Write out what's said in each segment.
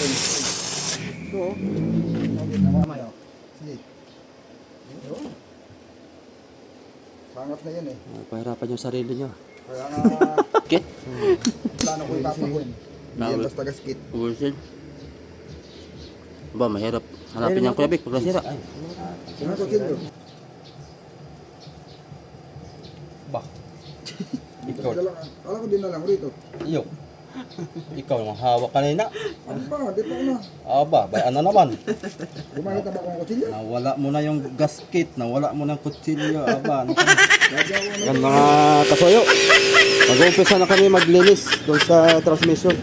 Ito oh. Okay, tama yun. Sige. Sangat na yan eh. Pahirapan yung sarili nyo. Kaya nga, Kit? plano ko itapakuin. Hindi yan basta gaskit. Ubusin. Ba, mahirap. Hanapin niyang Kuya Vic pag nasira. Sino ko kilo? Ba? Ikaw. Kala ko din na lang rito. Iyo. Ikaw ang hawak kanina. Ano ba? Di pa ako na. Aba, bayan na naman. Gumamit na ba akong kutsilyo? Nawala mo na yung gasket, nawala mo ng kutsilyo. Aba, ano ka na? Yan mga kasoyo. Mag-uumpisa na kami maglinis doon sa transmission.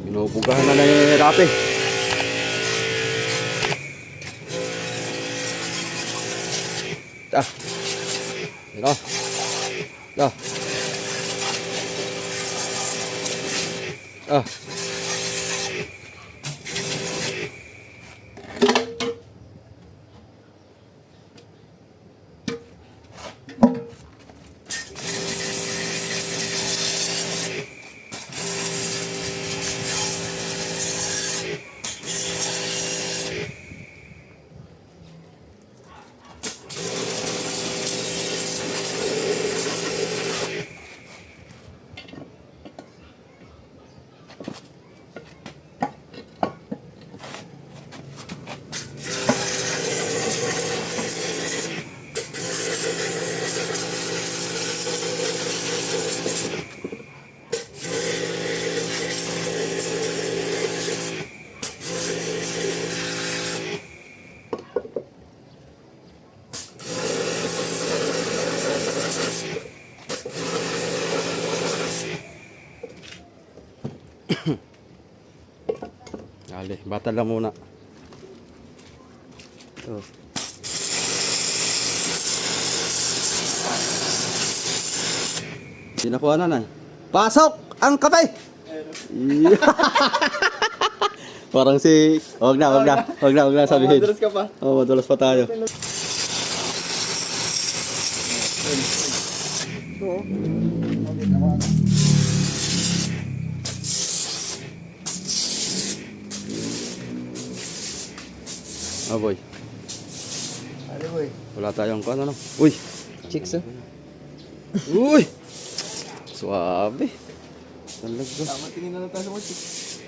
Binubugahan na ni Rapi. Yun o. Dali, bata lang muna. Ito. Sinakuha na na. Pasok ang kape! Parang si... Huwag na sabihin. Madulas ka pa. Oh, madulas pa tayo. Ito oh. Okay, tama na. Oh boy, Ano boy? wala tayong ano no. Uy! Chicks, Uy! Suabe. Talaga. Tama, tingin na lang tayo sa mga chicks.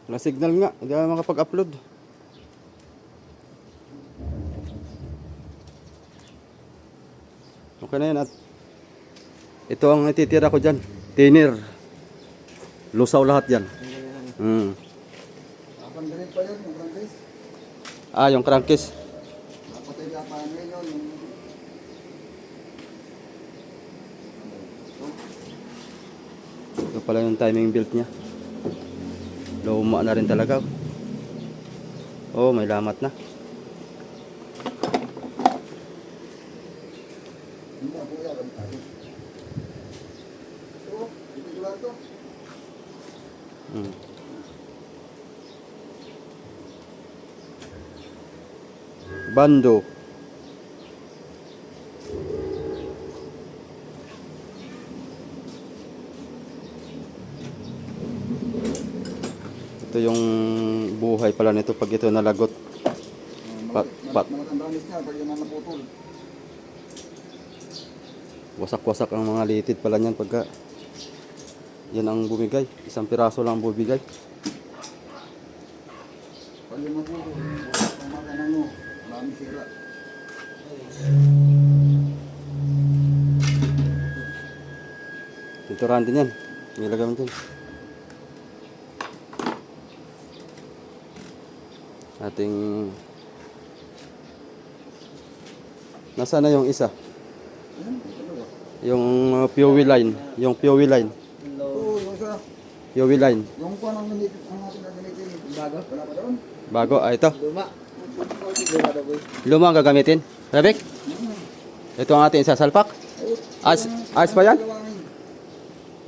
Wala signal nga, hindi ako makapag-upload. Okay na yan at ito ang ititira ko dyan. Thinner. Lusaw lahat yan. Kapanggalin pa yun, yung prangkis. Yung crankcase. Napatay ka pa ngayon. Ito pala yung timing belt niya. Luma na rin talaga. Oh, may lamat na. Hindi ako yan. Ito, ito lang ito. Bando. Ito yung buhay pala nito pag ito nalagot. Malatandaanis niya pag yan ang naputol. Wasak-wasak ang mga litid pala niyan pagka yan ang bumigay. Isang piraso lang ang bumigay. Pag yan naputol, ang makanang mo, maraming sira. Tinturahan din yan. Nilagay mo din. Ating nasaan na yung isa? Yung POV line, yung POV line. Oo, yung isa. UV line. Yung kuha ng ganito, ang ating gagamitin, bago, wala pa doon. Bago, ito. Luma. Luma daw, boy. Luma ang gagamitin. Rebek? Ito ang ating sasalpak. Ayos pa yan?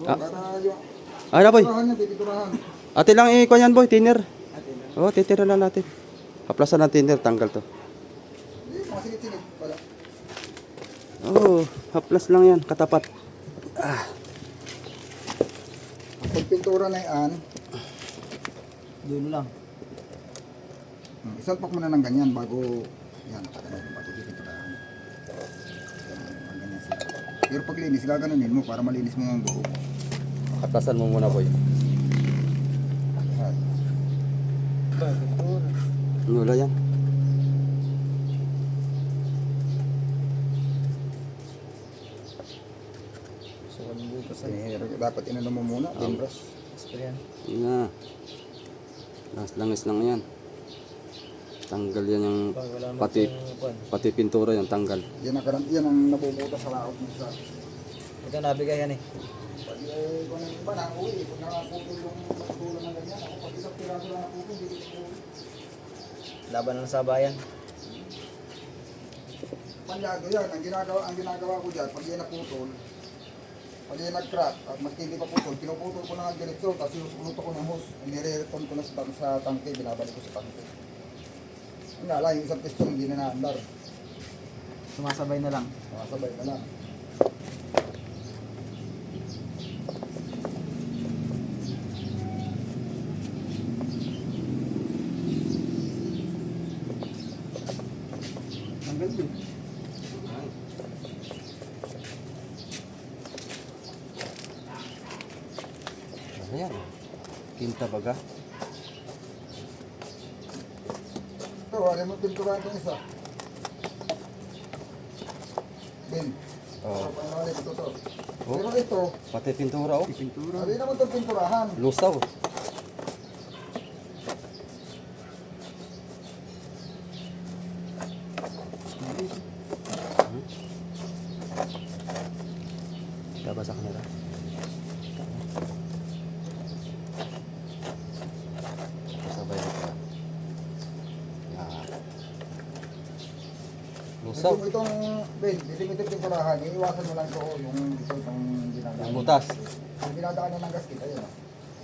Ah. Para yung Ay na boy. turahan niya, titurahan. Ate lang ikuha yan boy, thinner. Oo, titira lang natin. Haplasan ng thinner, tanggal to. Hindi, mga singit-singit. Wala. Oo, haplas lang yan, katapat. Pag pintura na yan, Doon lang. isalpak mo na ng ganyan bago, yan, nakaganyan, bago pipinturahan. Ganyan sila. Pero pag linis, gaganunin mo para malinis mo yung buhok. Haplasan mo muna boy. Yan. Wala yan. Dapat inano mo muna, pinbrush. Yun na. Langis lang yan. Tanggal yan yung pati pintura yan, tanggal. Yan ang nabubutas sa laot mo sa. Ito nabigay yan eh. Pag kung ano yung iba, nakuwi. Pag nakaputol yung matulong ng ganyan, ako pag isang piraso lang naputol, hindi ko nakuwi. Laban ng sabayan. Panyago yan, ang ginagawa ko dyan, pag yan naputol, pag yan nag-crack, at maski hindi pa putol, pinuputol ko na ng diretso, tapos yung uluto ko ng hose, nire-return ko na sa tangke, binabalik ko sa tangke. Ang nga lang, yung isang piston, hindi na naandar. Sumasabay na lang. Makasabay na lang. Ang ganda. Ayan. Kinta baga. Ito, ano mo pintura itong isa? Bin. Oo. Pangalit ito to. Oh. Pero ito, Pati pintura oh. hindi naman itong pinturahan. Lusaw. Diba sa kanila? Sabay na pala. Yan. Lusaw. Itong bin, dito pinturahan, iiwasan mo lang ito, yung dito itong ginagawa. Ang butas. Yung dinadaanan ng gasket, ayun.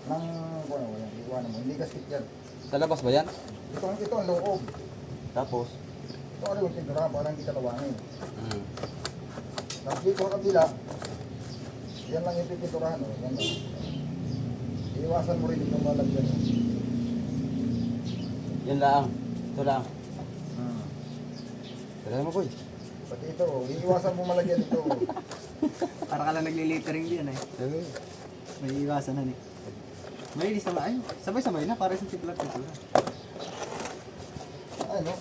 Nang, ano, iiwanan mo, hindi gasket yan. Sa labas ba yan? Ito ang loob. Tapos? Ito ano yung pinturahan, para hindi kalawangin. Mm. Tapos dito ang kabila, yan lang yung pipinturahan, oh. Yan lang. Iiwasan mo rin itong malagyan. Oh. Yan lang. Ito lang. Tara mo boy. Pati ito, oh. Iiwasan mo malagyan ito. Oh. Para ka lang nagli-littering din eh. May iwasan na eh. Malinis naman. Ay, sabay-sabay na. Para sa tiplag ito. Ay, no?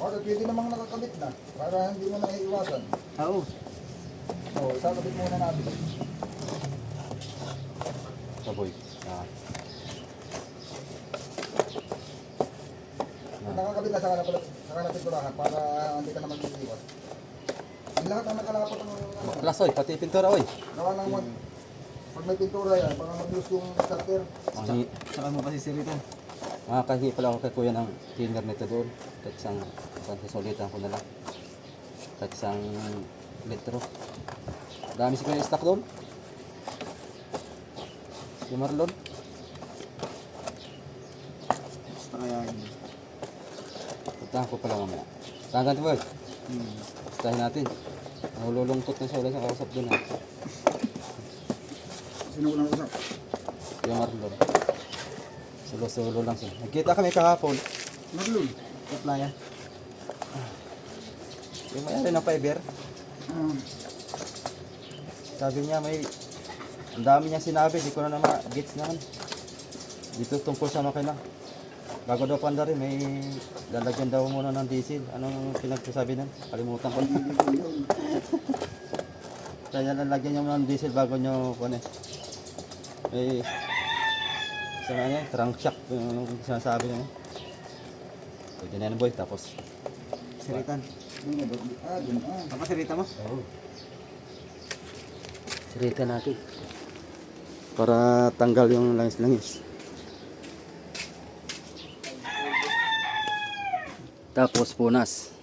Bakit pwede namang nakakabit na, para hindi mo na iiwasan. Oo. Oh, isakabit muna natin. Ito boy. Ah. Nakakabit na sa kanang pinturahan para hindi ka na mag-iiwas. Yung lahat ang nakalapat ng ano, Plus oy, pati pintura oy. gawa ng pag may pintura yan, baka mag-lose yung starter. Saka mo kasi siritan. Makakahingi pala ako kay kuya ng thinner nito doon. Kahit isang susulitan ko na lang. Kahit isang litro. Dami si kuya stock doon. Si Marlon. Basta kaya yun. Puntahan ko pala mamaya. Saan ganito boy? Puntahin natin. Nahululungkot na siya. Wala siyang kausap doon ha. Sino ko nang usap? Kuya Marlon. Sulo-sulo lang siya. Nagkita kami kahapon. Marlon. Playa. Yung mayari ng fiber. Ah, Sabi niya may ang dami niya sinabi, di ko na gets naman. Dito tungkol sa makina. Bago daw panda rin, may lalagyan daw muna ng diesel. Anong pinagsasabi nun? Kalimutan ko. hindi ko yun. Kaya lalagyan niya muna ng diesel bago nyo kunin. May sa ano yan, trunk shock yung sinasabi niya. Pwede na yan boy, tapos Siritan. Dun. Tapos sirita mo? Oo. Sirita natin. para tanggal yung langis-langis. Tapos punas.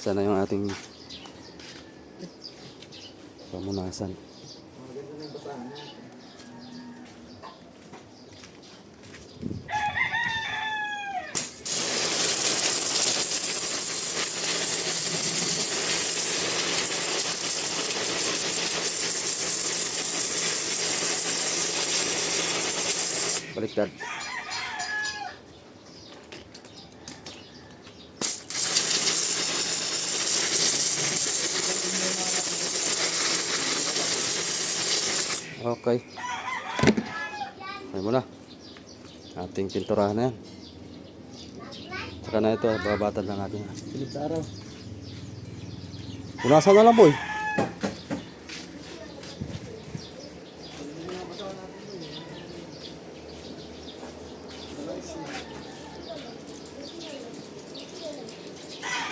Sana yung ating pamunasan. Maganda na yung basahan niya. Baliktad. Okay. Ay muna. Ating pinturahan na yan. Saka na ito, babatan lang natin. Silip sa araw. Punasan na lang boy.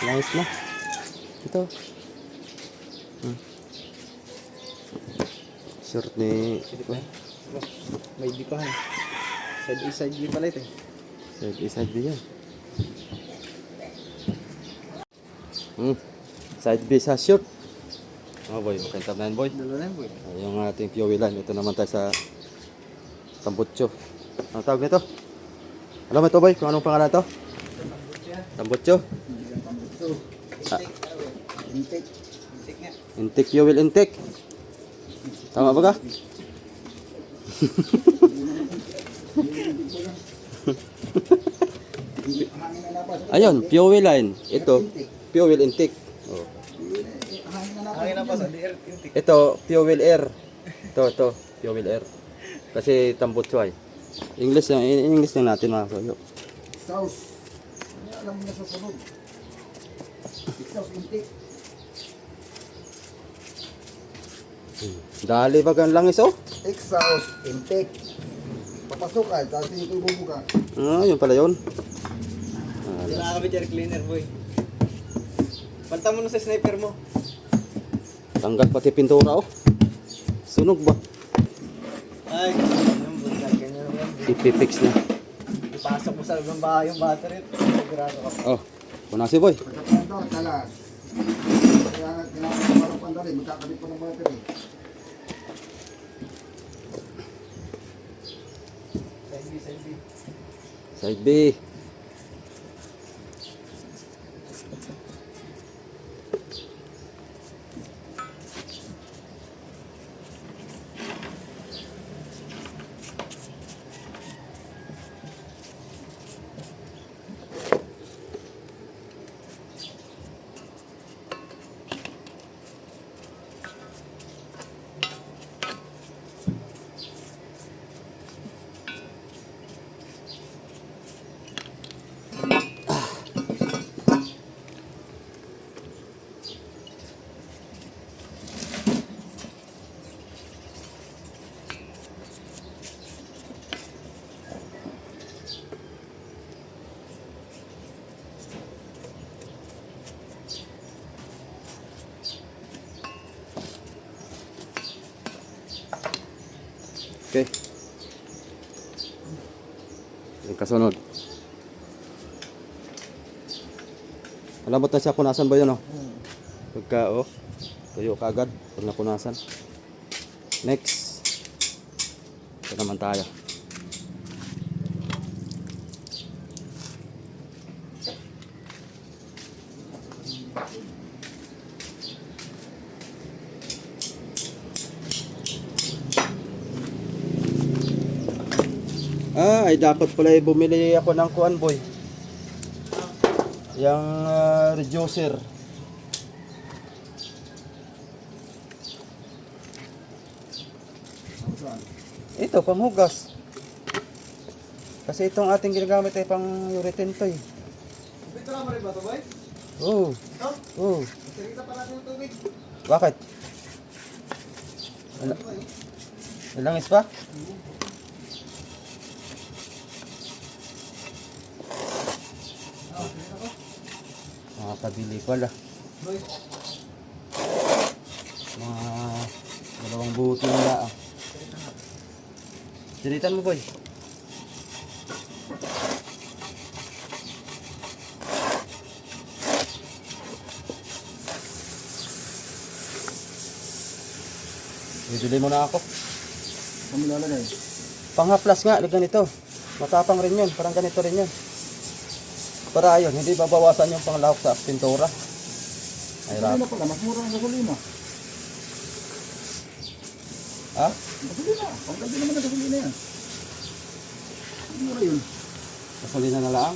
Langis na. Ito. Short ni... May di pa. Side A, side B pala ito eh. Side A, side B yan. Side B sa short. Oh boy, okay tab na yan boy. Dalawa na yan, boy. Yung ating fuel line. Ito naman tayo sa Tambutso. Ano tawag nito? Alam mo ito boy, kung anong pangalan ito? Tambutso. Ah, Intake. Intake nga. intake fuel intake. Tama ba ka? Hangin na napasok. Ayun, fuel line. Ito, fuel intake. Oh. Hangin na napasok. Hangin na pa sa air intake. Ito, fuel air. Ito, fuel air. Kasi Tambutso ay. English lang natin mga kayo. Sauce. Ano alam mo na sa sunod? Sauce intake. Dali ba ang langis oh? Exhaust intake. Papasok ay, tapos ito ibubuga. Ah, yun pala yun. Hindi nakakabit air cleaner, boy. Palta mo na sa sniper mo. Tanggal pati pintura oh. Sunog ba? Ay, ganyan, boy. Ganyan naman. Ipipix na. Ipasok mo sa loob ng bahay yung battery. Sigurado ka. Oh, punasi boy. Pagkakanda, talas. Kaya nga, kailangan ko parang pandali, magkakabit pa ng battery. Side B, side B. Side B. Okay. Yung kasunod. Malambot na siya, punasan ba yun oh? Pagka oh, tuyo ka agad pag napunasan. Next. Ito naman tayo. Ay dapat pala bumili ako ng kuan boy. Yang reducer. Ito panghugas. Kasi itong ating ginagamit ay pang urethane to eh. Pintura mo rin ba ito, boy? Oo. Ito? Oo. Sirita pa natin yung tubig. Bakit? Ilangis pa? Makakabili pala. Boy. Mga dalawang buti na lang. Sinitan mo, boy. Bibili mo na ako. Kami lalagay. Panghaplas nga, ganito. Matapang rin yun, parang ganito rin yun. Para ayun, hindi babawasan yung panglahok sa pintura. Ay, Gasolina pala, mas mura ang gasolina. Ha? Gasolina, pangkalbi naman ang gasolina yan. Mura yun. Gasolina na lang.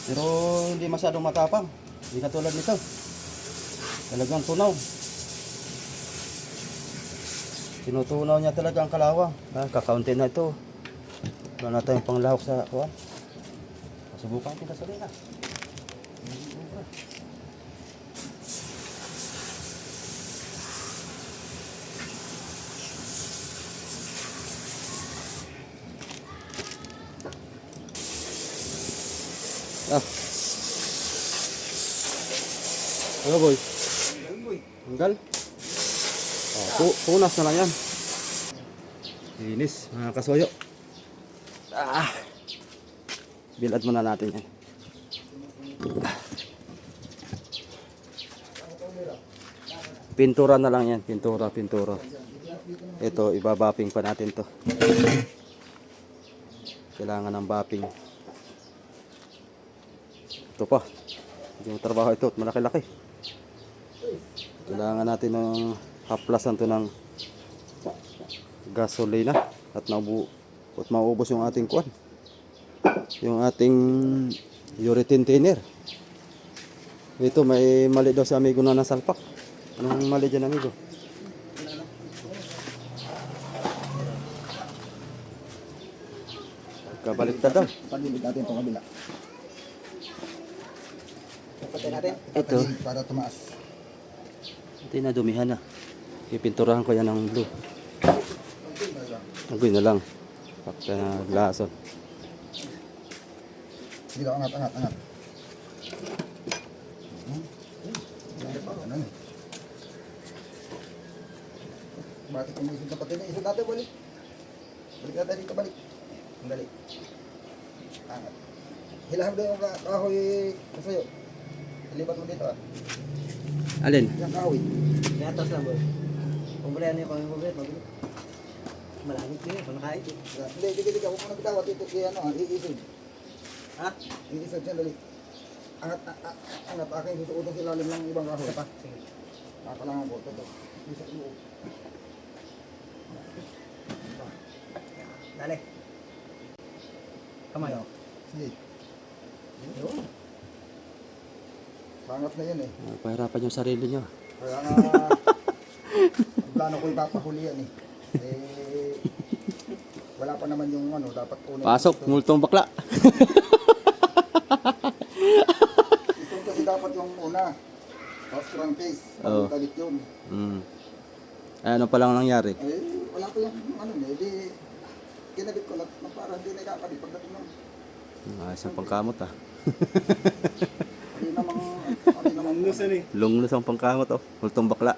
Pero hindi masyadong matapang. Hindi katulad nito. Talagang tunaw. Tinutunaw niya talaga ang kalawang. Kakaunti na ito. Wala na tayong panglahok sa kuwan. Subukan natin gasolina. Ah. Ano boy? Tanggal? Oh, punas na lang yan. Linis, mga kasoyo. Ah. Bilad muna natin yan. Pintura na lang yan, pintura. Ito, ibabaping pa natin to. Kailangan ng bapping. Ito pa. Yung trabaho ito, malaki-laki. Kailangan natin ng haplasan to ng gasolina at maubos yung ating kuwan. Yung ating urethane thinner. Ito may mali daw si amigo na nasalpak. Anong mali dyan, amigo? Kabaliktad daw. Pagibig natin itong kabila. Patay natin. Ito. Para tumaas. Ito na dumihan na. Pipinturahan ko yan ng blue. Agoy na lang. Pakta na glason. Sige daw, angat. Ano eh. Bakit kung isod na pati na isod natin, balik. Balik natin dito, balik. Ang dali. Angat. Hilahan mo daw yung kahoy kasayo. Ilipat mo dito ah. Alin? Yung kahoy. Gatos lang boy. Pumulayan niyo kami mabit. Malangit niyo, panakain. Hindi. Huwag mo na bitawat ito kaya ano, iisod. Ha? Iisod siya, dali. Angat, aking susuotong sa ilalim ng ibang kahoy. Pa. Sige. Kakalangan ko, ito. Isa loob. Dali. Kamay. Sige. Yun. Sangat na yun eh. Pahirapan yung sarili nyo. Kaya nga, ang plano ko ipapahulihan eh. Wala pa naman yung ano, dapat una. Pasok, multong bakla. Ito kasi dapat yung una. Tapos crankcase. Oo. Talit yun. Ano pa lang nangyari? Wala pa yung ano eh. Di, kinabit ko lang para hindi nakakabit pagdating nun. Ayos ang pangkamot ah. Hindi namang, Lusan eh. Lunglos ang pangkamot oh. Multong bakla.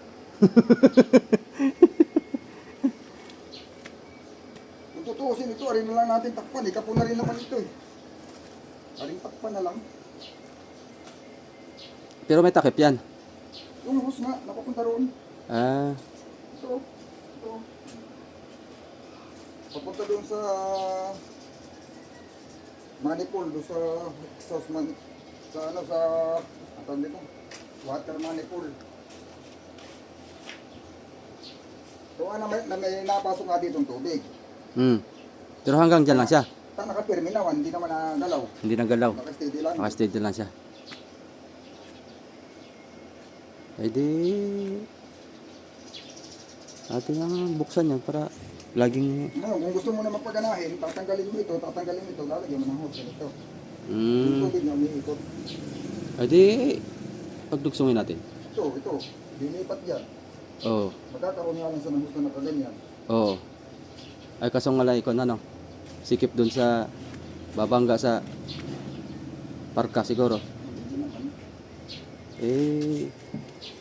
kung tutuusin ito, arin na lang natin takpan. Ikapo na rin naman ito eh. Aring takpan na lang. Pero may takip yan. Yung hose nga, napapunta roon. Ah, Ito. Papunta doon sa manifold, doon sa exhaust sa ano, sa atang dito, water manifold. So ano, may napasok nga dito ng tubig. Pero hanggang dyan lang siya. Nakapirmi na, hindi naman nagalaw. Hindi nagalaw. Nakasteady lang. Nakasteady lang siya. Ay di ating ang buksan yan para laging No, kung gusto mo na magpaganahin, tatanggalin mo ito, lalagyan mo ng hose nito. Yung mm, tubig na umiikot. ay di pagdugsungin natin. Ito, dinipat yan. Oo. Magkakaroon nga lang sa ng hose na nakaganyan. Oo. Ay kasong malay ko na no. Sikip dun sa babangga sa parka siguro. Hindi naman.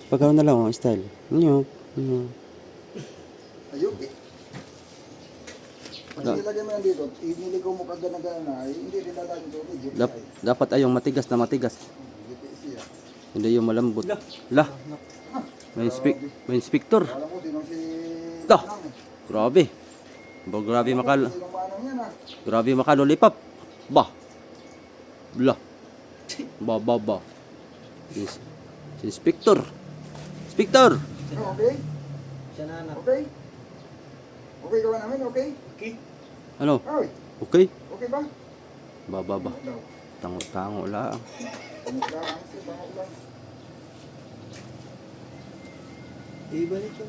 Pagkaroon na lang ang style. Ano? Ayun eh. Pag nilagay mo yan dito, iniligaw mo kagad na gano'n na, hindi rin lalagay ito. Dapat ay yung matigas na matigas. GPC ah. Hindi yung malambot. Lah, may inspector. Alam mo, sinong si... Dah. Manang eh. Grabe. Grabe Sinong Manang yan ah. Grabe makalolipap. Bah. Lah. Ba. Si inspector. Inspector. Okay? Siya na anak. Okay? Okay gawa namin, okay? Okay. Ano? Oy, Okay? okay ba? Ba. Daw. Tango lang. Ano ka lang, bango lang. Iba nito.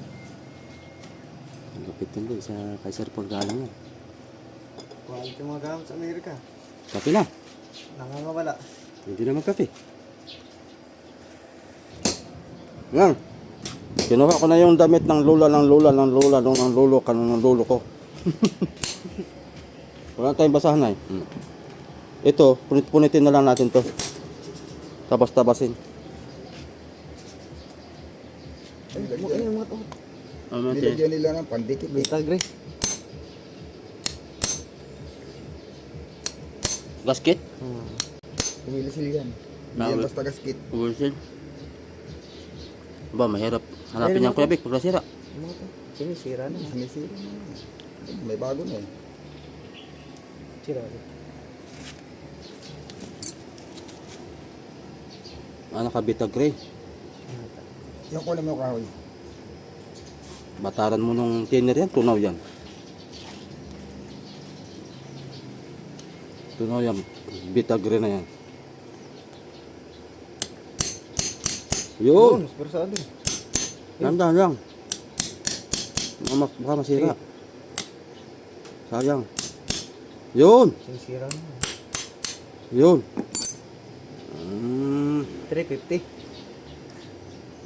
Ang lapit din sa Kaiser Paul galing yan. Quality mga gamit sa Amerika. Kape na. Nangangawala. Hindi naman kape. Yan. Kinuha ko na yung damit ng lolo ko. Wala tayong basahan na eh. Ito, punit-punitin na lang natin to. Tabas-tabasin. Ay, yung mga to. Ano natin? Nilagyan nila ng pandikit. Metal gray. Gasket? Kumilisil yan. Hindi yan basta gaskit. Uwilsin? Ba, mahirap. Hanapin niyang Kuya Vic pag nasira. Yung mga to. Sinisira na. Sumisira na. May bago na eh. Sira. Ano ka, Bita Gray? Yung kunin mo yung kahoy. Bataran mo nung tiner yan, tunaw yan. Tunaw yan. Bita Gray na yan. Yun! Mas persado. Dandan lang. Baka masira. Sayang. Yun! Sinisira na. Yun! 350.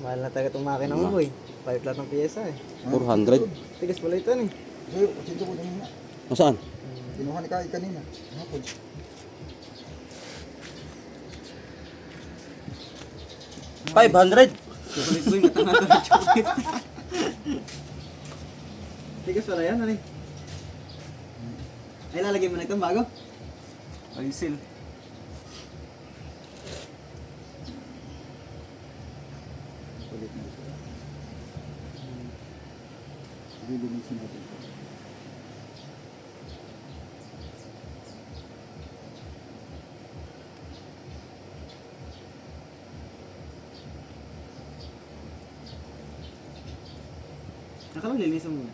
Mahal na taga itong makina mo boy. Palit lahat ng piyesa eh. 400. Tigas pala ito eh. Sir, sinto ko din na. Nasaan? Kinuha ni Kai kanina. Hapon. 500! Chocolate boy, matanga to ng chocolate. Tigas pala yan, ano eh. Ay, lalagay mo na itong bago? Ay, seal. Ulit na ito. Lilinisin natin ito. Nakalang linisan mo.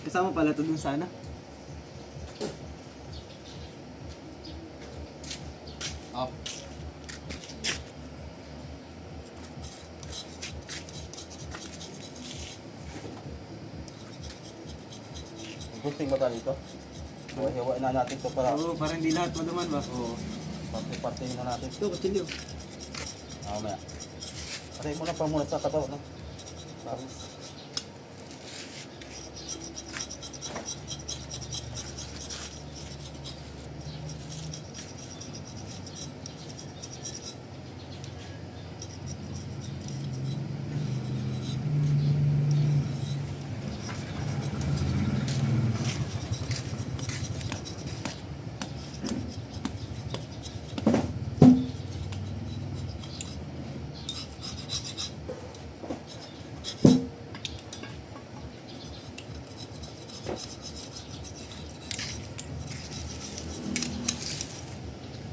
Kasama pala ito dun sana. Up. Gusting ba tayo dito? Hiwa-hiwain na natin ito para Oo, para hindi lahat maduman ba? Oo. parte-partehin na natin. Ito, kutsilyo. Mamaya. Patay mo na pa muna sa katawan, no? Tapos.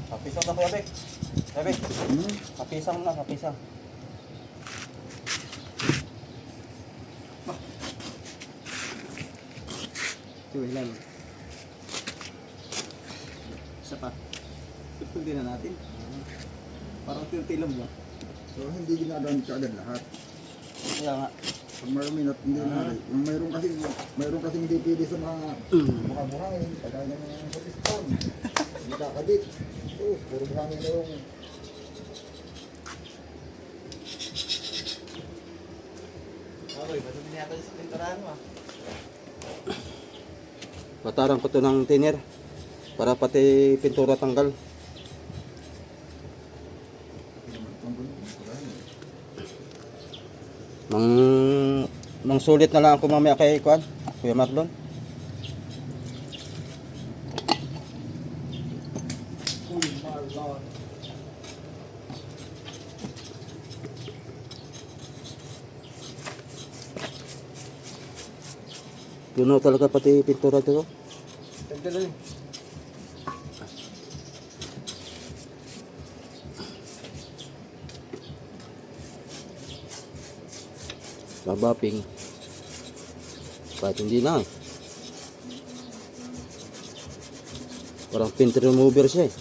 Kapisang na Kuya Vic. Kuya Vic, kapisang na, kapisang. Sige lang. Isa pa. Tutun din na natin. Parang tiltilom ba? So, hindi ginagamit ka agad lahat. Kaya nga. Pag marami na, hindi na. Yung mayroon kasing hindi pili sa mga buhangin. Kagaya ng mga piston. Hindi kakabit. Sus, puro buhangin na yung... Okay, madumi na yata sa pinturahan mo ah. Bataran ko to ng thinner. Para pati pintura tanggal. Mang sulit na lang ako mamaya kay Kuan, Kuya Marlon. Uy, Marlon. Puno talaga pati pintura dito. Ganda lang. Babaping. Kahit hindi na eh. Parang paint remover siya eh.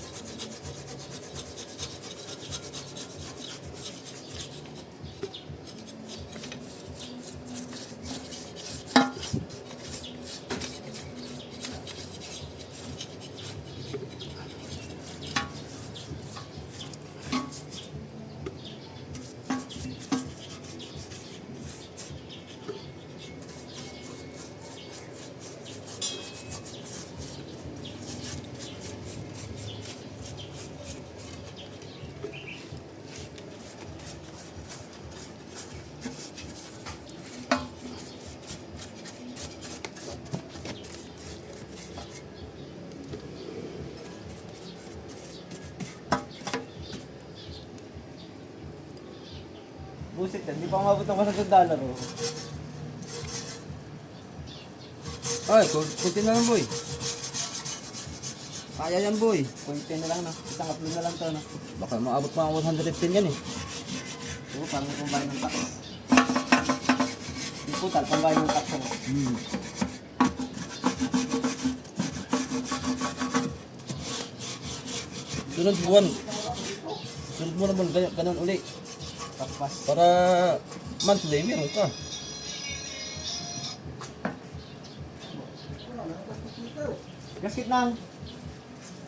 Busit yan, di pa umabot ng $100 oh. Ay, kunti na lang boy. Kaya yan boy. Konti na lang na. Isang upload na lang to na. Baka maabot pa ang 110 yan eh. Oo, parang pambayad ng tax. Yung putal, pambayad ng tax mo. Sunod buwan. Sunod mo naman ganun uli. Tapos. Para monthly meron ka. Gasket lang.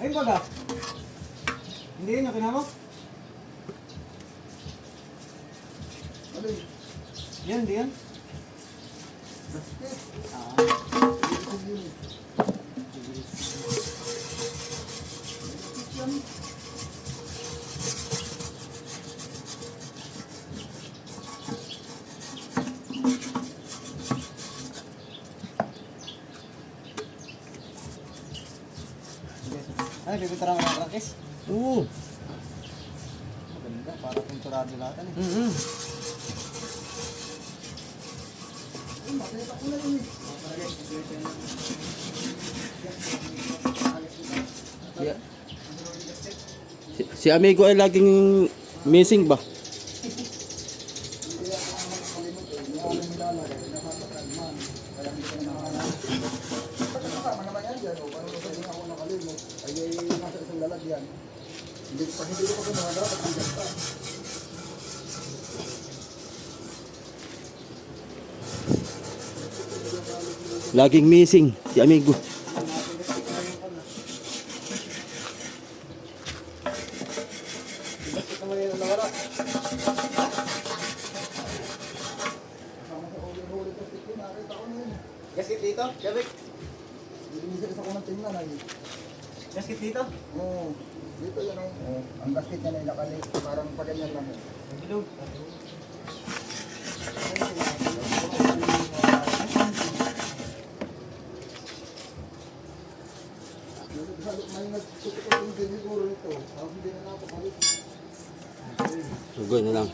Ayun baga. Hindi yun yung kinamo? Ano yun? Yan, hindi yan. Basket. Ah. Yun. Ano, pipinturahan mo ng trangkis? Oo. Maganda, para pinturado lahat eh. Makita ko na yun eh. Si amigo ay laging missing ba? Hindi ako ang makakalimot eh. Hindi ako nilalagay. Nakakakalman. Kaya hindi ko na nakakalimot. Pagkakasama naman yan dyan. O, paano sa inyo ako nakalimot? Ay, nasa isang lalagyan. Hindi ko pa ginawa dapat ang gasta. Laging missing si amigo. Gasket naman yun ang nawala. Kasama sa huli-huli ko. Tiki, nakita ko na yun. Gasket dito, Jabik. Isa ko ng tingnan ay. Gasket dito. Oo. Dito yan ang. Ang basket niya na inakalik. Parang pa ganyan lang. Ang bilog. May nagtutukot yung din siguro ito. Hindi na napakalit. Sugoy na lang.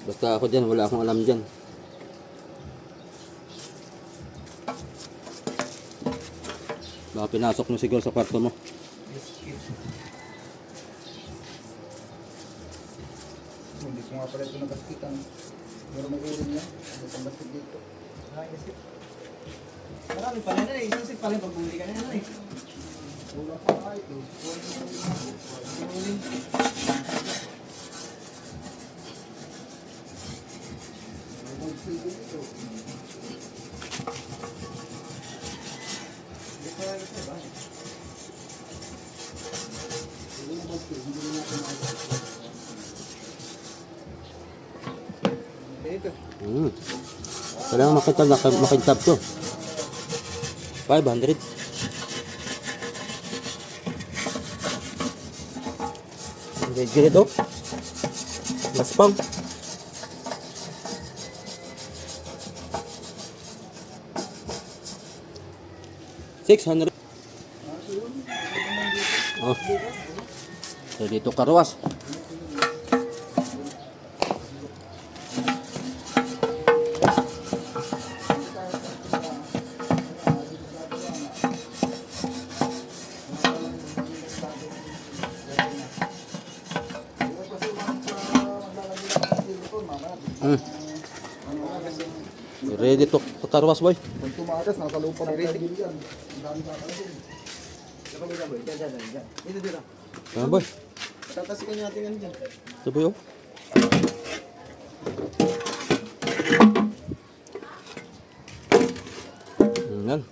Basta ako dyan, wala akong alam dyan. Baka pinasok mo siguro sa kwarto mo. Hindi ko nga pala ito nagaskitan. Pero may uling niya. May pang basket dito. Ay, gasket. Marami pala na eh. Isang sit pala yung pagbuli ka na yan eh. Wala pa nga ito. Uling. May mag-sige dito. Hindi pa yan ito ba? Hindi na basket. Hindi na natin makikita. Dito. Kailangan makintab to. 500. Ganito. Gaspang. 600. Oh. So dito karwas. Mm. Ready to karwas boy. Pag tumakas, nasa loob pa ng kagil yan. Ang dami kakalasin. Dito, dito. Ano boy? Tatasikan natin yan dyan. Ito boy oh. Yan.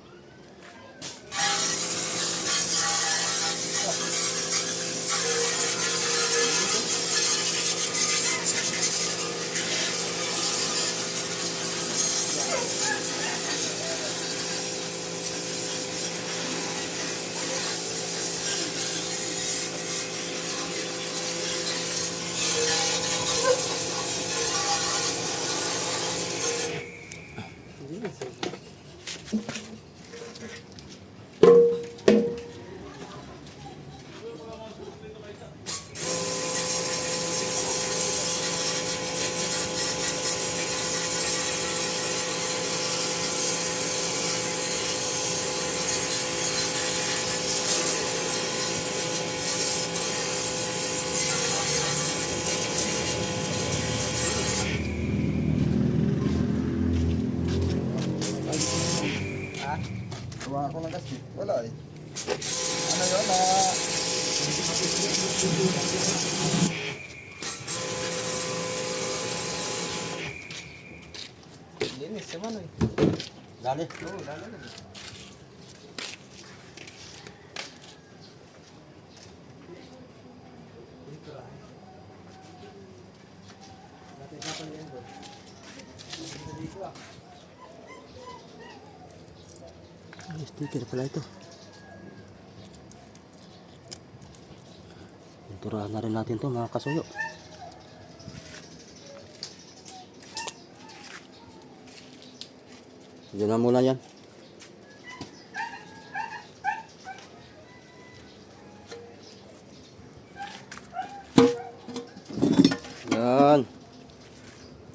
Gawa ako ng gasket. Wala eh. Ano yun na... Linis, sa mano eh. Dali. Oo, lalo na. Ay, sticker pala ito. Pinturahan na rin natin to mga kasuyo. Diyan na muna yan. Yan.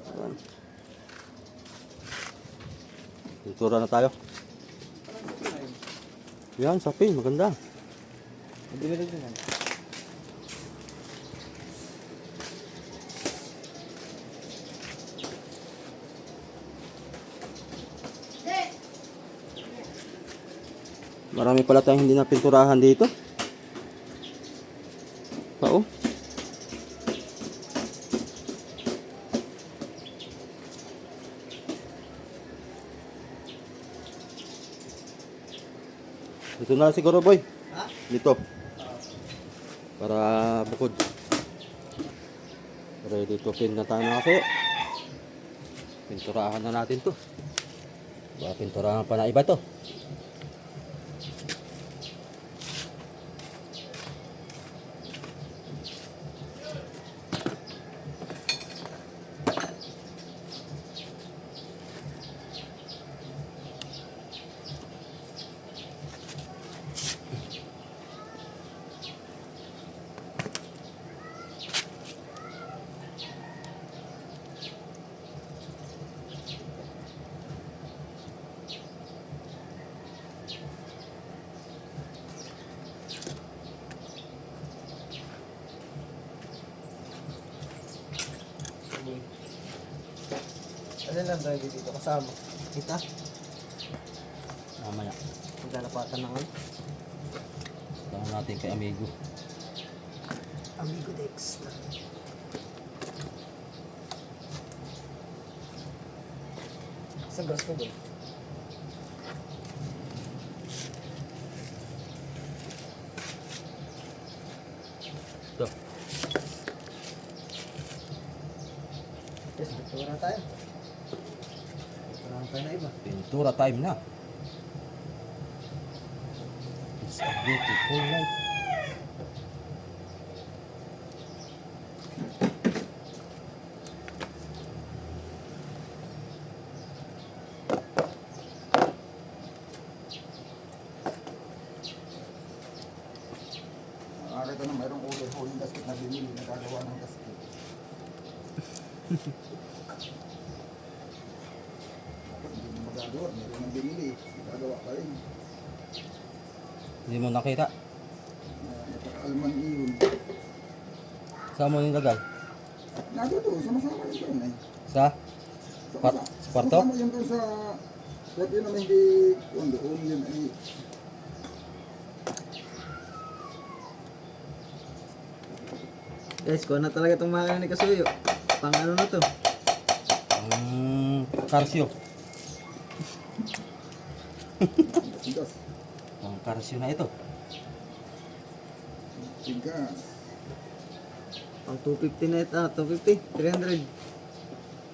Yan. Pintura na tayo. Yan, sapi, maganda. Magdilag din yan. Marami pala tayong hindi na pinturahan dito. Oo. Dito na siguro boy. Ha? Dito. Para bukod. Ready to pin na tayo mga kasayo. Pinturahan na natin to. Baka pinturahan pa na iba to. Alin lang tayo dito kasama. Kita. Mamaya. Maglalapatan ng ano. Tanong natin kay Amigo. Amigo Dexter. Sa gas ko ba? Ito. Yes, dito na tayo. Parang tayo na iba. Pintura time na. It's a beautiful night. gagawa ng gasket. Dapat hindi mo magagawa, meron nang binili, gagawa pa rin. Hindi mo nakita. Napaka-alman iyon. Saan mo nilagay? Nado to, sama-sama yun doon eh. Sa? Sa kwarto? Sama yun doon sa... Huwag yun naman hindi... Doon yun ay... Guys, kuha na talaga itong makina ni Kasuyo. Pang ano na to? Karsyo. Tigas. Ang karsyo na ito. Tigas. Pang 250 na ito. 250? 300.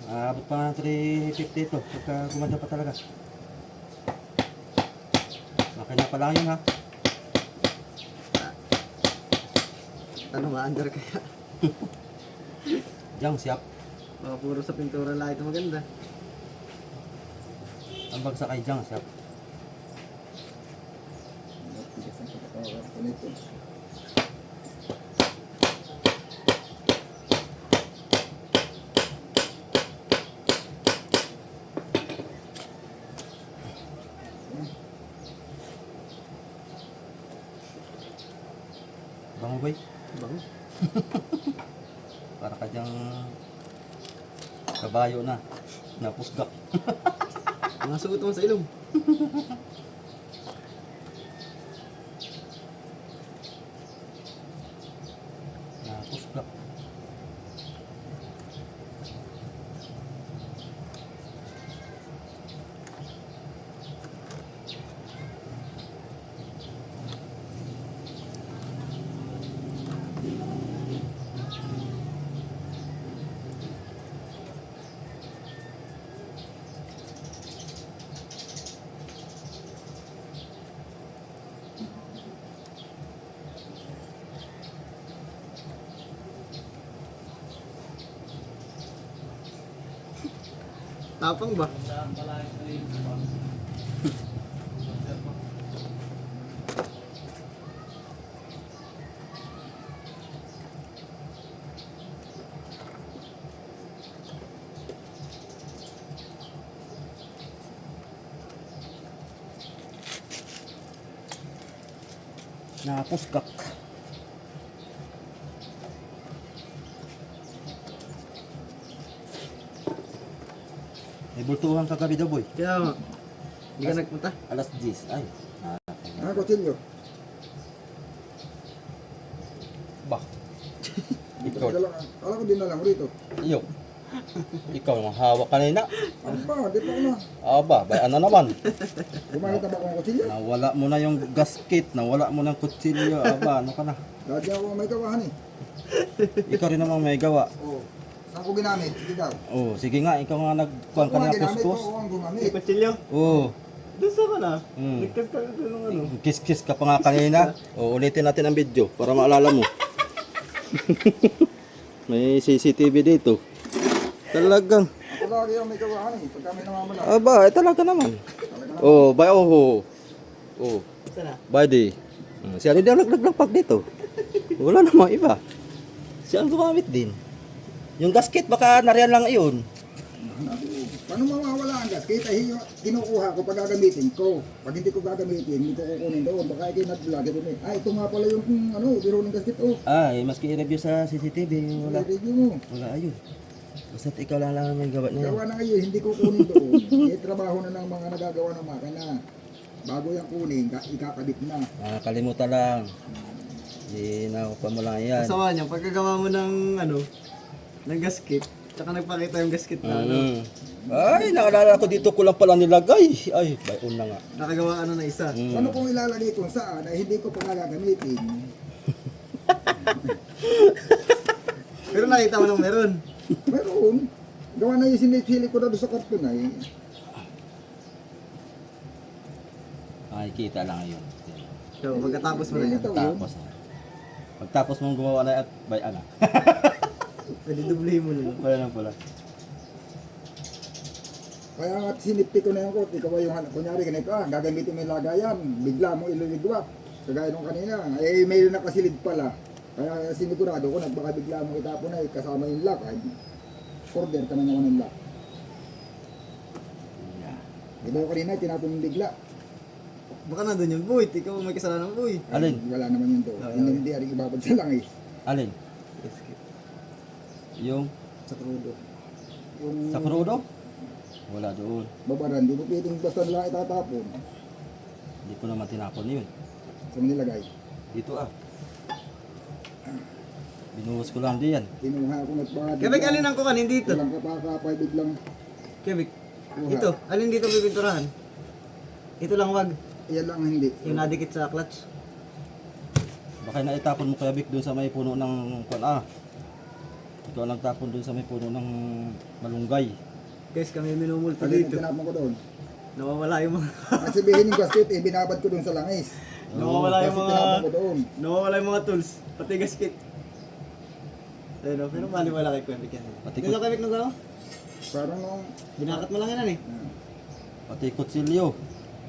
Abot pa ng 350 ito. Pagka gumanda pa talaga. Makina pa lang yun ha. Ano ma-under kaya? Diyang siyap. Baka puro sa pintura lang ito maganda. Ang bagsak ay diyang siyap. Tigas ang pagkakawa ko nito. Bango boy. Bango. Para ka diyang kabayo na. Napusgak. Mga suot mo sa ilong. Napusgak. Tapang ba? Napusgak. May bultuhan kagabi daw boy. Kaya nga. Hindi ka nagpunta? Alas 10. Ay. Ah, kutsilyo. Bah. Ikaw. Alam ko din na lang rito. Iyo. Ikaw ang hawak kanina. Ano ba? Di pa ako na. Aba, bay ano naman. Gumamit na ba akong kutsilyo? Nawala mo na yung gasket, nawala mo ng kutsilyo. Aba, ano ka na? Lagi ako may gawahan eh. Ikaw rin naman may gawa. Oo. Saan ko ginamit? Sige daw. Oh, sige nga, ikaw nga nagkuhan Ako ka nga na ginamit ko, kuskus. ako ang gumamit. Kutsilyo? Oo. Doon ka na. Mm. Nagkagkaga ng ano. Kiss-kiss ka pa nga kanina. O, ulitin natin ang video para maalala mo. May CCTV dito. Talagang. Ako lagi ang may gawahan eh. Pagka may namamala. Aba, talaga naman. Talaga na. Oh, bay oh. Oh, Saan na? buddy. Siya rin ang naglagpag dito. Wala namang iba. Siya ang gumamit din. Yung gasket baka nariyan lang iyon. Paano mawawala ang gas? Kita kinukuha ko pag gagamitin ko. Pag hindi ko gagamitin, hindi ko kukunin doon. Baka ikinag-vlog ito eh. Ay, ito nga pala yung ano, biro ng gasket oh. Ay, maski i-review sa CCTV, wala. Review mo. Wala ayun. Basta ikaw lang may gawa na yan. Gawa na ngayon, hindi ko kunin doon. Trabaho na ng mga nagagawa ng makina. Bago yung kunin, ikakabit na. Kalimutan lang. Di nakuha mo lang yan. Kasama niya, pagkagawa mo ng ano, ng gasket, tsaka nagpakita yung gasket na ano, Ay, naalala ko dito ko lang pala nilagay. Ay, bayon na nga. nakagawa ano na isa. Ano kung ilalagay kung saan ay hindi ko pa gagamitin? Pero nakita mo nung meron. Meron. Gawa na yung sinisili ko na doon sa karton ay. Ay, kita lang yun. So, pagkatapos mo na yan, Tapos. Pagtapos mong gumawa na at by ano. pwede dublehin mo na. Wala lang pala. Kaya nga sinipti ko na yung kot. Ikaw yung kunyari ganito gagamitin mo yung lagayan. Bigla mo ililigwak. Kagaya nung kanina. Eh, may nakasilid pala. Kaya sinigurado ko, baka bigla mo itapon na kasama yung lock. Ay, order ka na naman ng lock. Di ba kanina, tinapon yung bigla. Baka nandun yung buwit. Ikaw may kasalanan ng buwit. Ay, Alin? wala naman yun doon. Hindi rin ibabad sa langis. Alin? Yung Sa krudo. Yung sa krudo? Wala doon. babaran, di mo pwedeng basta lang itatapon. Hindi ko naman tinapon yun. Sa nilagay. Dito ah. Binuhos ko lang diyan. Kinuha ko at baka Kevik, alin ang kukanin dito? walang kapakapay biglang Kevik, kuha. ito. Alin dito pipinturahan? Ito lang wag. Yan lang hindi. Yung nadikit sa clutch. Baka naitapon mo kaya Vic doon sa may puno ng ito lang tapon doon sa may puno ng malunggay. Guys, kami minumulto Alin ang dito. tinapon ko doon. Nawawala yung mga... At sabihin yung gasket, binabad ko doon sa langis. Nawawala yung Kasi mga... tinapon ko doon. Nawawala yung mga tools. Pati gasket. Ayun o, pero maliwala kay Kevik yan. Pati Dito Kevik na daw? Parang nung Binakat mo lang yan eh. Pati kutsilyo.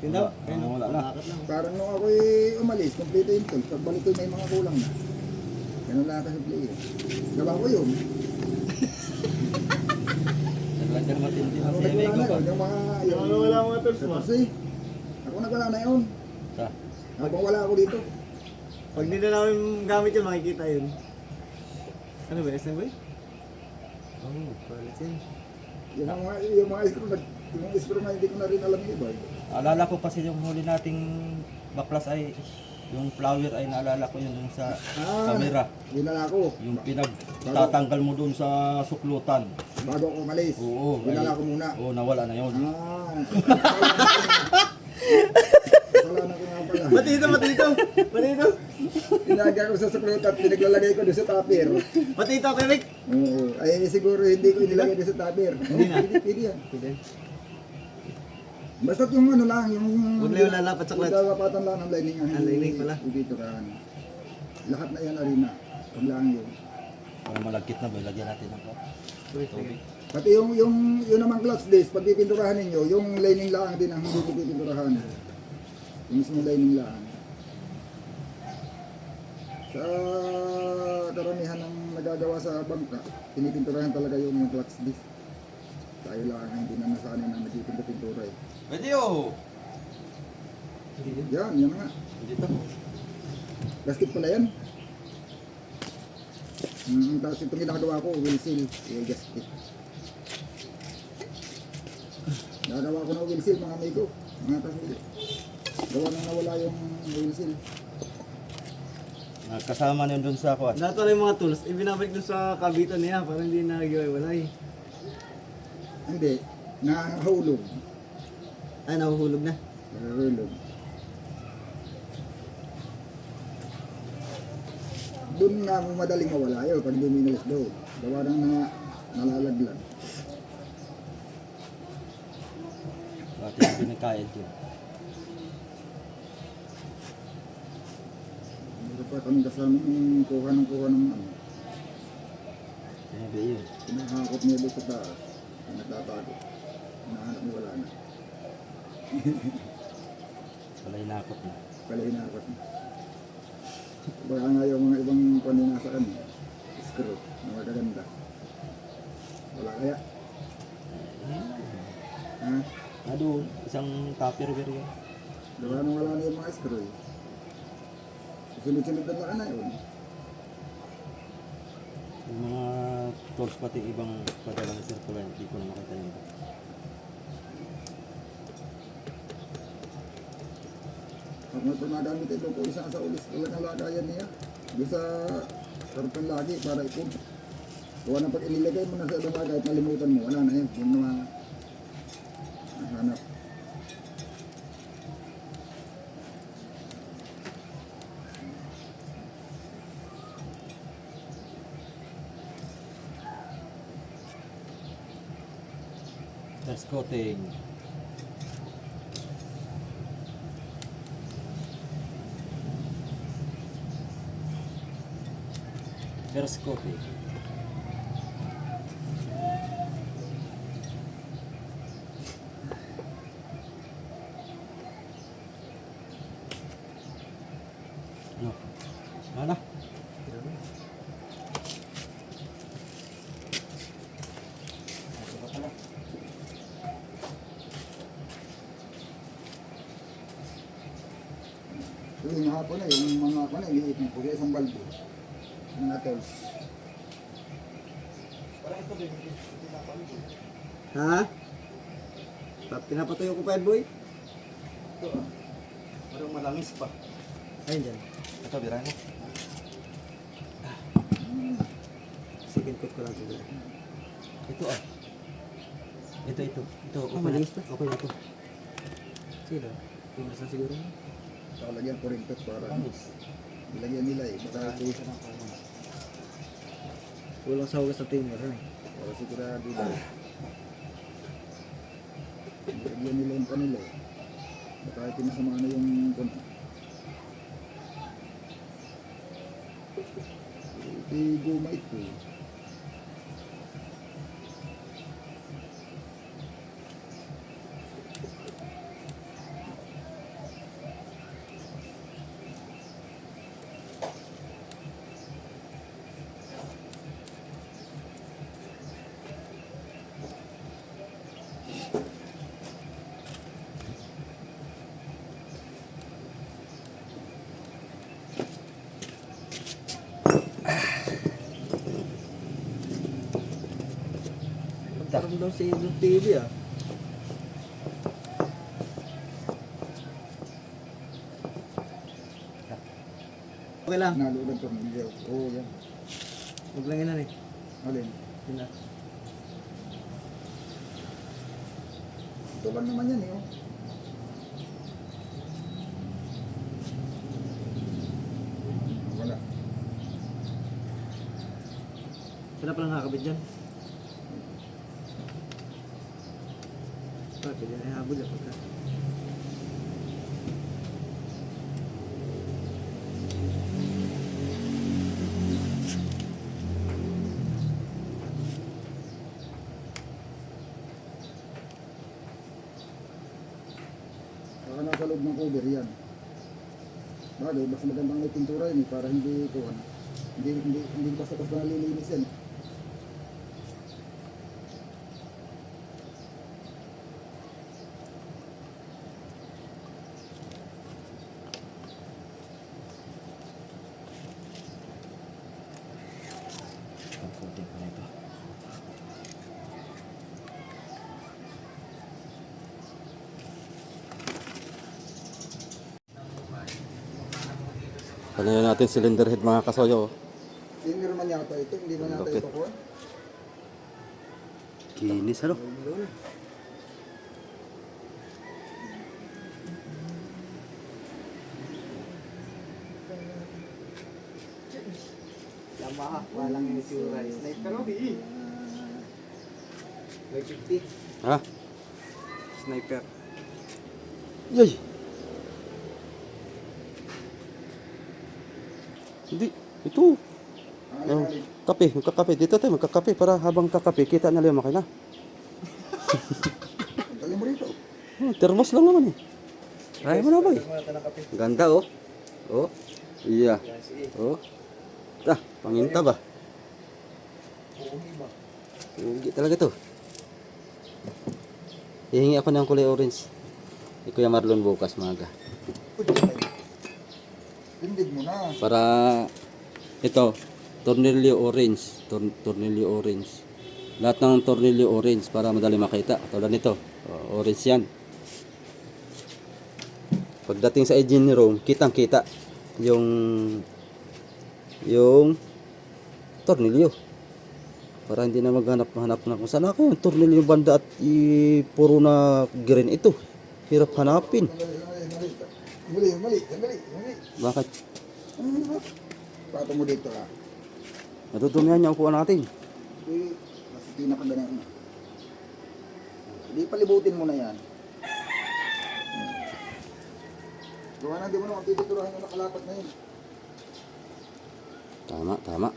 Yun daw? Wala, Ayun o, wala na. binakat lang. parang nung ako umalis, kompleto yung tools. Pagbalik ko may mga kulang na. Ganun lang kasi play. Gawa ko yun. Naglangan matindi na Ako si nagwala Amigo na pa. yun. Yung mga... Yung nawawala mga tools mo. Kasi, ako nagwala na yun. Sa, Habang wala ako dito. Pag hindi na namin gamit yun, makikita yun. Ano ba, SM boy? Oh, palit yan. Yung mga screw, yung screw na hindi ko na rin alam yung iba. alala ko kasi yung huli nating baklas ay yung flower ay naalala ko yun dun sa camera. Dinala ko. Yung pinagtatanggal mo dun sa suklutan. Bago ako umalis. Oo. Dinala ko muna. Oo, nawala na yun. Kasalanan ko nga pala. Matito, matito! Matito! Pinagay ko sa suklot at pinaglalagay ko doon sa tupper. Matito, Kevik! Oo. Ay siguro hindi ko inilagay doon sa tupper. Hindi na. Pwede yan. Basta yung ano lang, yung... Huwag na yung lalapat sa clutch. Yung lalapatan lang ng lining. Ah, lining pala. Dito kan. Lahat na yan arena. Pag lang yun. Kung malagkit na ba, lagyan natin ng tubig. Pati yung naman clutch disc, pag pipinturahan ninyo, yung lining lang din ang hindi pipinturahan. Yung mismo lining lang. Sa karamihan ng nagagawa sa bangka, pinipinturahan talaga yung clutch disc. Tayo lang ang hindi na nasanay na nagpipintura eh. Pwede oh! Yan na nga. Dito. Plastic pala yan. Tapos itong ginagawa ko, wheel seal. Yung gasket. Nagawa ko na wheel seal mga amigo. Mga kasuli. Gawa nang nawala yung wheel seal. Kasama na yun dun sa kuwan. Dato na yung mga tools, ibinabalik dun sa kabitan niya para hindi na nag-iwalay. Hindi. Nahulog. Ay, nahuhulog na. Nahulog. Doon nga mo madaling mawala yun pag hindi mo inalis doon. Gawa nang nalalaglag. Bakit yung pinagkain yun? Meron pa kami kasama yung kuha ng ano. Sinabi yun. Pinahakot niya doon sa taas. Nagtatago. Hinahanap mo wala na. Wala hinakot na. Pala hinakot niya. Baka nga yung mga ibang kunin nasa kanya. Screw. Na magaganda. Wala kaya. Ha? Doon, isang tupperware yun. Gawa nang wala na yung mga screw. Sunod-sunod na na yun. Yung mga tools pati ibang padala na circular, hindi ko na makita yun. Pag may panagamit ito po isa sa ulis talagang lagayan niya. Doon sa sarpan lagi para ipon. Gawa nang pag inilagay mo na sa ibang bagay, nalimutan mo, wala na yun. Yung mga hanap. First coating. First coating. Ano? Ano? yung hapon na yung mga liit ng puso, isang balde. Mga tools. Ha? Pinapatuyo ko pa yan, boy? Ito ah. Parang malangis pa. Ayun dyan. Ito, birahin mo. Second coat ko lang siguro. Ito ah. Ito. Okay malinis na. pa. Okay na ito. Sino? Tingnan sa siguro. Saka lagyan ko rin ito para Langis. ilagyan nila eh. Baka ito Kulang sa hugas sa tingnan. para sigurado daw. Ilagyan nila yung kanila eh. Baka ito masama na yung guma ito. Parang daw sa yung TV ah. Okay lang. Nalulad ko ng video. Oo, yan. Huwag lang yun eh. Alin? Yun na. Ito lang naman yan eh. Oh. Wala. Saan pala nakakabit dyan? Pwede na ihabol yan pagka. Saka nasa loob ng cover yan. Bagay, mas magandang may pintura yun eh, para hindi ito ano. Hindi basta-basta nalilinis yan eh. Pangkutin ko na ito. Panayin natin cylinder head mga kasoyo. Hindi naman yata ito, hindi man yata Okay. ito ko. Kinis ano? Yamaha, walang yung tsura. Sniper o? May 50. Ha? Sniper. Yay! Hindi. Ito. Alin, Oh, alin. kape. Magkakape. Dito tayo magkakape para habang kakape, kita na lang yung makina. Dali mo rito. Oh, termos lang naman eh. Try mo na boy. Mata ng kape. Ganda oh. Oh. Iya. Yan, sige. Oh. Panginta ba? Pugi ba? Hindi talaga to. Hihingi ako ng kulay orange. Ni Kuya Marlon bukas maga. Tindig mo na. Para ito, tornilyo orange. Tornilyo orange. Lahat ng tornilyo orange para madali makita. Tulad nito. Orange yan. Pagdating sa engine room, kitang-kita yung tornilyo. Para hindi na maghanap-hanap na kung saan ako yung tornilyo banda at puro na green ito. Hirap hanapin. Mali. Bakit? Pato mo dito ha. Natutumihan niya upuan natin. Mas pinakagana. Hindi palibutin mo na yan. Gawa na, di mo naman pipiturahan yung nakalapat na yun. Tama.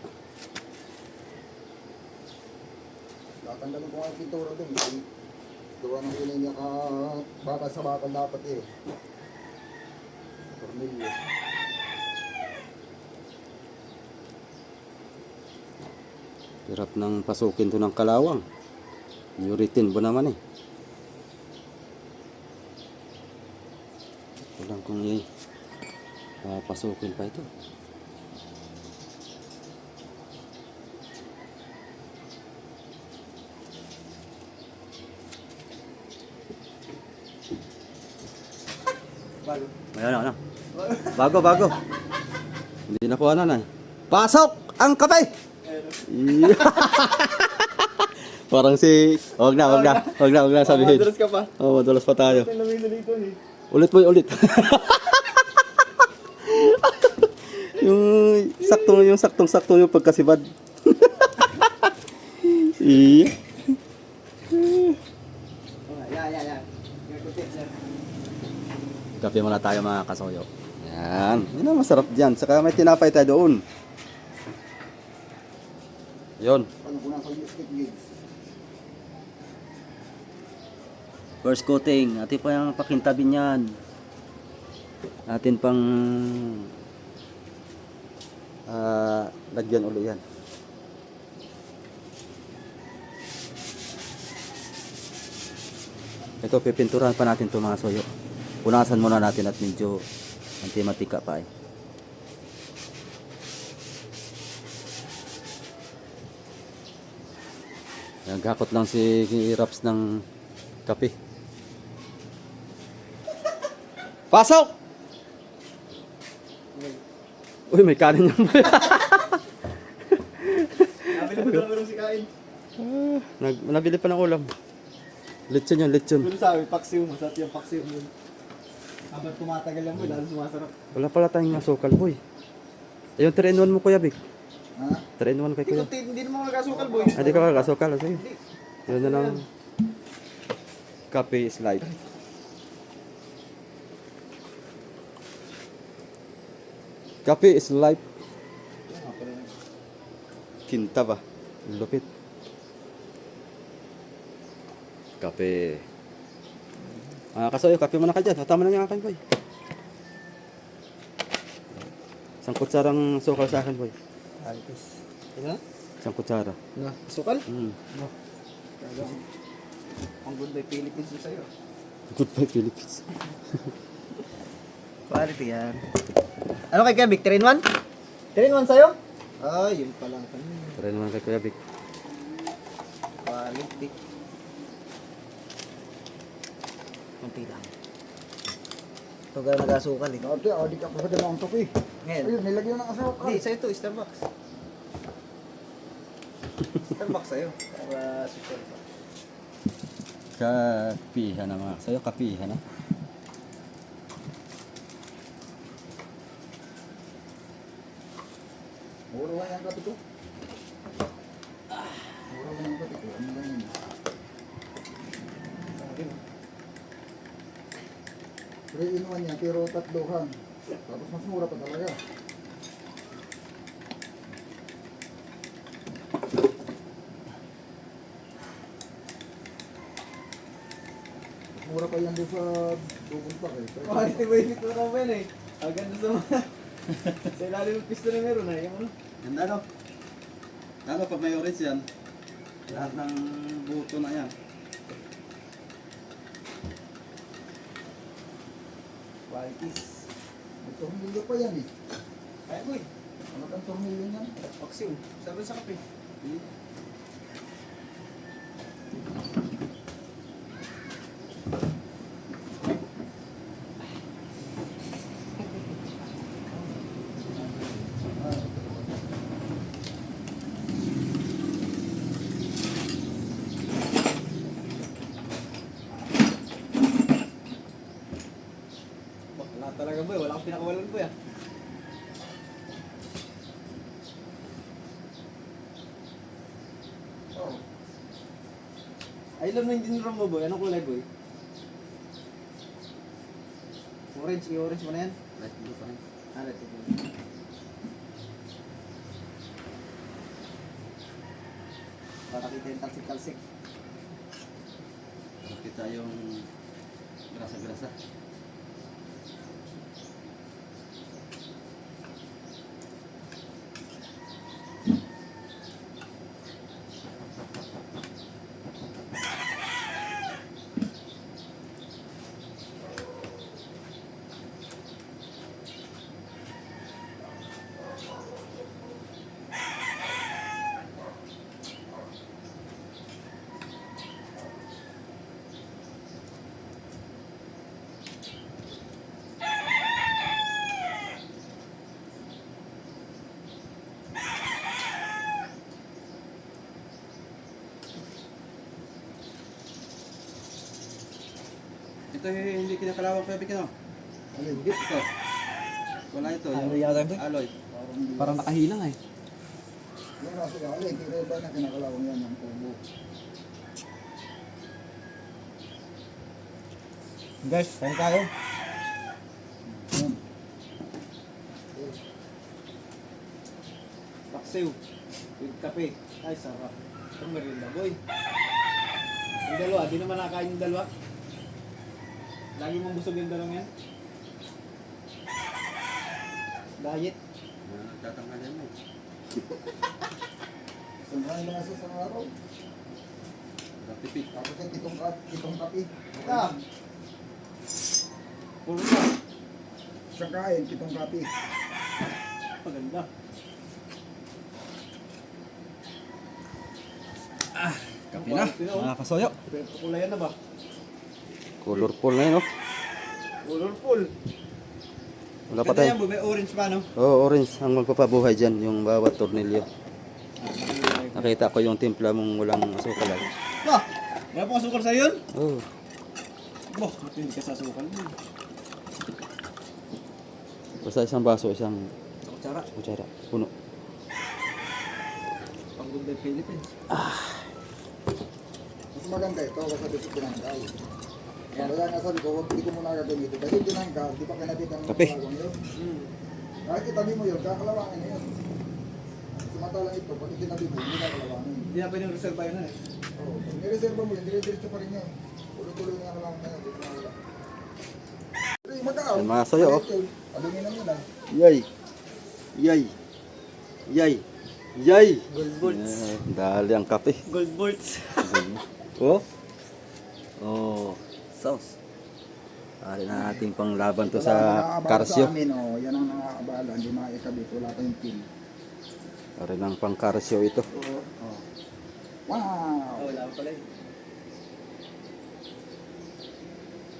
Tatanggalin ko nga yung pintura doon. Gawa ng inay niya bakal sa bakal dapat eh. Tornilyo. Hirap nang pasukin to ng kalawang. Uritin ba naman eh. Walang kung Pasukin pa ito. Bago. Ayan, ano? Bago. Hindi na kuha na. Pasok ang kape! Yeah. Parang si... Huwag na sabihin. Madalas ka pa. Oh, madulas pa tayo. Ito yung dito eh. Ulit. yung saktong yung pagkasibad. Iya. Yan. Kape muna tayo mga kasoyo. Yan. Yan ang masarap dyan. Saka may tinapay tayo doon. Yun. Ano ko na sa stick gigs. First coating. Atin pa yung pakintabi niyan. Atin pang lagyan ulit yan. Ito, pipinturahan pa natin ito mga soyo. Punasan muna natin at medyo anti-matika pa eh. Nagakot lang si Raps ng kape. Pasok! Uy, may kanin yan. Nabili mo daw si Kain. Nabili pa ng ulam. Lechon yun, lechon. Pero sabi, paksiw. Masarap yung paksiw mo. Habang tumatagal lang mo, lalo sumasarap. Wala pala tayong masukal, boy. Yung 3-in-1 mo, Kuya Vic. Ha? 3-in-1 kay Kuya. Hindi naman magkasukal, boy. Hindi ka makakasukal. Sige. Yun na lang. Kape is life. Kape is life. Kinta ba? Lupit. Kape. Kasoyo, kape muna ka dyan. Tama na yung akin, boy. Isang kutsarang sukal sa akin, boy. Altos. Ano? Isang kutsara. Na, sukal? Mm. No. Ang good by Philippines yung sa'yo. Goodbye, Philippines. Quality yan. Ano kay Kevik? 3-in-1? 3-in-1 sa'yo? Ay, yun pala ang kanina. Try naman kay Kuya Vic. Quality. Kunti lang. Ito gano'n nag-asukal eh. Dati, di ka pa sa dalawang topi. Ngayon. Ayun, nilagyan ng asukal. Hindi, sa'yo ito, Starbucks. Starbucks sa'yo. Para sukal pa. Kapihan na mga kasoyo. Kapihan na. Mura lang yung kape ko. Mura lang yung kape ko. Ano lang yun? Three in one yan, pero tatlohan. Tapos mas mura pa talaga. Mas mura pa yan doon sa double pack eh. Quality ba yung ito na yan eh. Ang ganda sa mga... Sa ilalim ng pisto na meron eh. Yung ano? Ganda no? Lalo pag may orange yan, lahat ng buto na yan. Qualities. May tornilyo pa yan eh. Kaya boy. Ano kang tornilyo niyan? Paksiw. Sabi sa kape. Wala talaga boy. Wala akong pinakawalan boy ah. Oh. Ay, alam mo yung dinurang mo boy. Anong kulay boy? Orange. I-orange mo na yan. Light blue pa rin. Ah, let's go. Para kita yung talsik-talsik. Kita yung grasa-grasa. Ito hindi kinakalawang pa bikin, no? Alin? Ito. Wala ito. Ano yata ito? Alloy. Parang nakahilang eh. Yung nasa alin, pero iba na kinakalawang yan ng tubo. Guys, kain tayo. Yan. Paksiw. With kape. Ay, sarap. Itong merinda, boy. Yung dalawa, di naman nakain yung dalawa. Lagi mong busog yung dalawang yan. Diet. Tatanggalan mo. Isang kain lang sa isang araw. Tipid. Tapos yung itong kape. Ah! Puro na. Isang kain, itong kape. Maganda. Kape na. Mga kasoyo. Pero kulayan na ba? Colorful na yun, no? Colorful. Wala pa Ganda tayo. yan, may orange pa, no? Oo, orange ang magpapabuhay dyan, yung bawat tornilyo. Nakita ko yung timpla mong walang asukal ay. Ah! Wala pong asukal sa yun? Oo. Boh, hindi ka sa asukal mo. Basta isang baso, isang Kutsara. kutsara. Puno. Pang Good Philippines. Mas maganda ito kasi dito tinanggal. Kaya nga sabi ko, hindi ko muna gagamitin. Kasi tinanggal, di pa kinabit ang Kape. kalawang yun. Hmm. Kahit itabi mo yun, kakalawangin na yun. Samantalang ito, pag itinabi mo, hindi kakalawangin. Hindi na pwedeng reserve yun na eh. Oo, pag nireserva mo yun, dire-diretso pa rin yan. Tuloy-tuloy na kalawang na yun, dito na wala. Pero yung magkaaw, Yan, mga sayo, oh. aluminum yun ah. Yay! Yay! Yay! Yay! Gold bolts. Dali ang kape. Gold bolts. Oh? Oh. Sauce. Ari na nating panglaban to Wala sa nakakabala karsyo. Sa amin, oh, yan ang nakakabala, hindi makikabit, wala tayong pin. Ari ng pang karsyo ito. Oo. Oh. Wow! Wala pa pala eh.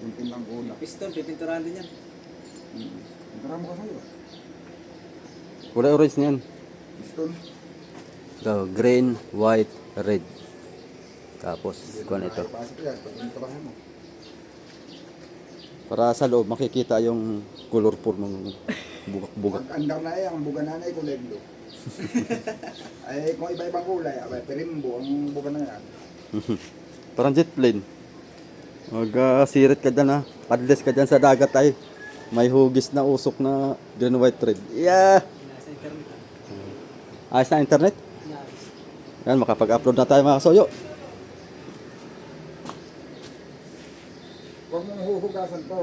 Yung pin lang kulang. Piston, pipinturahan din yan. Marami ko sa'yo. Kulay orange niyan. Piston. So, green, white, red. Tapos, kuan ito. Pasok yan, pag yung trabaho mo. Para sa loob makikita yung colorful mong bugak-bugak. Pag andar na ang buga nanay kulay blue. Ay, kung iba-ibang kulay, abay, perimbo ang buga na yan. Parang jet plane. Mag-sirit ka dyan ha. Padless ka dyan sa dagat ay. May hugis na usok na green, white, red. Yeah! Nasa internet. Ayos na internet. Nice. Yan, makapag-upload na tayo mga kasoyo. Huwag mong huhugasan to.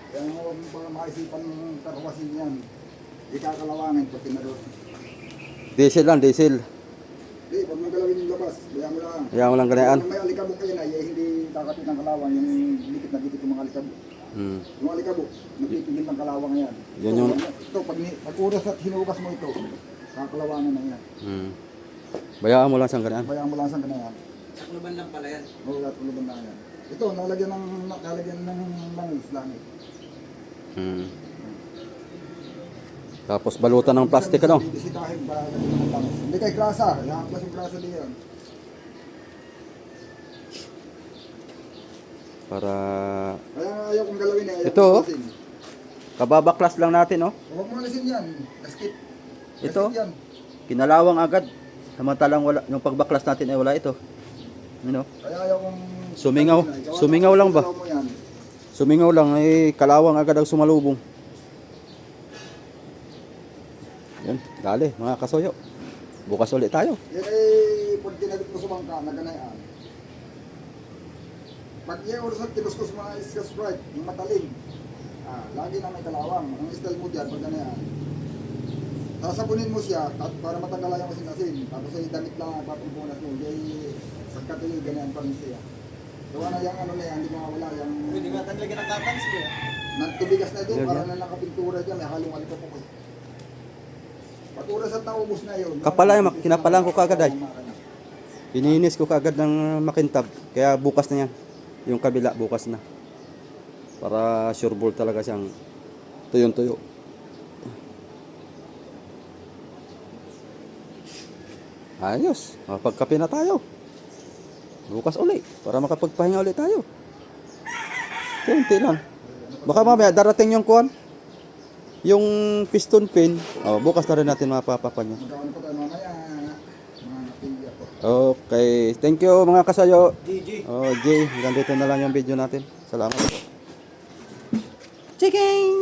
Kaya huwag mo pa makaisipan ng karwasin yan. Ikakalawangin pag tinarot. Diesel lang, diesel. Di, huwag mong galawin yung labas. Kaya mo lang. Kaya mo lang ganyan. Kung may alikabok kayo na, hindi kakapit ng kalawang yung dikit na dikit yung mga alikabok. Yung alikabok, nagpipigil ng kalawang yan. Yan yung- Ito, pag oras at hinugas mo ito, kakalawangan na yan. Bayaan mo lang sa ganyan. Bayaan mo lang sa ganyan. Sakluban lang pala yan. Oo, at uluban na yan. Ito, nalagyan ng langis langit. Tapos balutan ng plastic ano. Bisitahin ba ng langis. Hindi kay grasa, ihaplas yung grasa diyan. Para Kaya nga ayaw kong galawin eh. Ayaw Ito, kong oh. alisin. kababaklas lang natin oh. Huwag mo alisin yan. Gaskit. Ito? Gaskit yan. Kinalawang agad. Samantalang wala, yung pagbaklas natin ay wala ito. Ano? Kaya ayaw kong... Sumingaw. Gawa Sumingaw ng- lang ba? galaw mo yan. Sumingaw lang ay kalawang agad ang sumalubong. Yan, dali mga kasoyo. Bukas ulit tayo. Yan ay pag kinabit mo sa bangka, naganayaan. Pag i-oras at kinuskus mo na iskas Sprite, yung matalim. Lagi na may kalawang. Ang style mo dyan, pag ganayaan. Sasabunin mo siya at para matanggal yung asin-asin. Tapos ay damit lang ang patumpunas mo. Hindi pagkatuloy, ganyan pa rin siya. Gawa na yung ano na yan, hindi mawawala yung... Pwede nga lagyan ng katans ko. Nagtubigas na doon, Yan, para yan. na nakapintura dyan, may halong alito po. Pag oras at naubos na yun. Kapala, kinapalan ko kagad ay. Iniinis ko kagad ng makintab. Kaya bukas na yan. Yung kabila bukas na. Para sure ball talaga siyang tuyong-tuyo. Ayos. Mapagkape na tayo. Bukas uli. Para makapagpahinga ulit tayo. Kunti lang. Baka mamaya darating yung kuwan. Yung piston pin. Oh, bukas na rin natin mapapapan yan. Magkawan po tayo mamaya. Mga napilya po. Okay. Thank you mga kasayo. GG. Oh, Jay, hanggang dito na lang yung video natin. Salamat po. Chicken!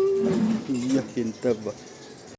Iyakin ba?